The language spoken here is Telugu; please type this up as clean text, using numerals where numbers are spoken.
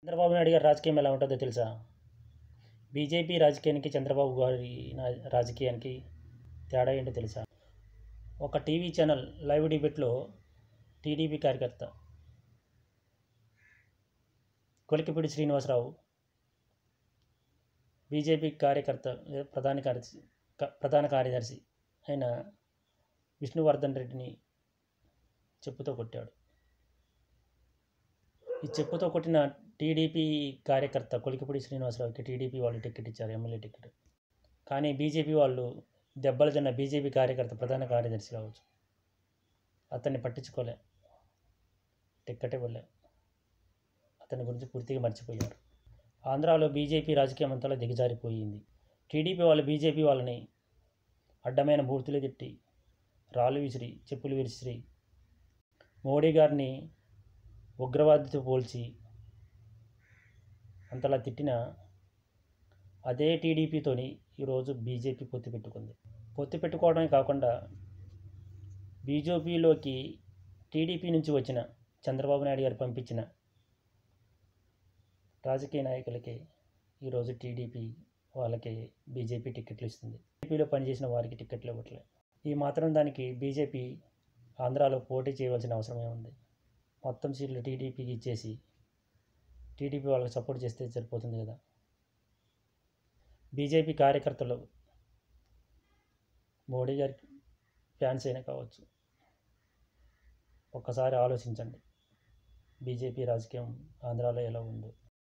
చంద్రబాబు నాయుడు గారి రాజకీయం ఎలా ఉంటుందో తెలుసా? బీజేపీ రాజకీయానికి చంద్రబాబు గారి రాజకీయానికి తేడా ఏంటో తెలుసా? ఒక టీవీ ఛానల్ లైవ్ డిబేట్లో టీడీపీ కార్యకర్త కొలికిపూడి శ్రీనివాసరావు బీజేపీ కార్యకర్త ప్రధాన కార్యదర్శి అయిన విష్ణువర్ధన్ రెడ్డిని చెప్పుతో కొట్టాడు. ఈ చెప్పుతో కొట్టిన టీడీపీ కార్యకర్త కొలికిపూడి శ్రీనివాసరావుకి టీడీపీ వాళ్ళు టికెట్ ఇచ్చారు, ఎమ్మెల్యే టికెట్. కానీ బీజేపీ వాళ్ళు దెబ్బలు తిన్న బీజేపీ కార్యకర్త ప్రధాన కార్యదర్శి కావచ్చు, అతన్ని పట్టించుకోలే, టికెట్ ఇవ్వలే, అతని గురించి పూర్తిగా మర్చిపోయారు. ఆంధ్రాలో బీజేపీ రాజకీయం అంతలో దిగజారిపోయింది. టీడీపీ వాళ్ళు బీజేపీ వాళ్ళని అడ్డమైన బూతులు తిట్టి, రాళ్ళు విసిరి, చెప్పులు విసిరి, మోడీ గారిని ఉగ్రవాదితో పోల్చి అంతలా తిట్టిన అదే టీడీపీతోని ఈరోజు బీజేపీ పొత్తు పెట్టుకుంది. పొత్తు పెట్టుకోవడమే కాకుండా బీజేపీలోకి టీడీపీ నుంచి వచ్చిన చంద్రబాబు నాయుడు గారు పంపించిన రాజకీయ నాయకులకి ఈరోజు టీడీపీ వాళ్ళకి బీజేపీ టికెట్లు ఇస్తుంది. టీడీపీలో పనిచేసిన వారికి టికెట్లు ఇవ్వట్లేదు. ఈ మాత్రం దానికి బీజేపీ ఆంధ్రాలో పోటీ చేయవలసిన అవసరమే ఉంది. మొత్తం సీట్లు టీడీపీకి ఇచ్చేసి టీడీపీ వాళ్ళకి సపోర్ట్ చేస్తే సరిపోతుంది కదా. బీజేపీ కార్యకర్తలు మోడీ గారి ఫ్యాన్స్ అయినా కావచ్చు, ఒక్కసారి ఆలోచించండి బీజేపీ రాజకీయం ఆంధ్రాలో ఎలా ఉందో.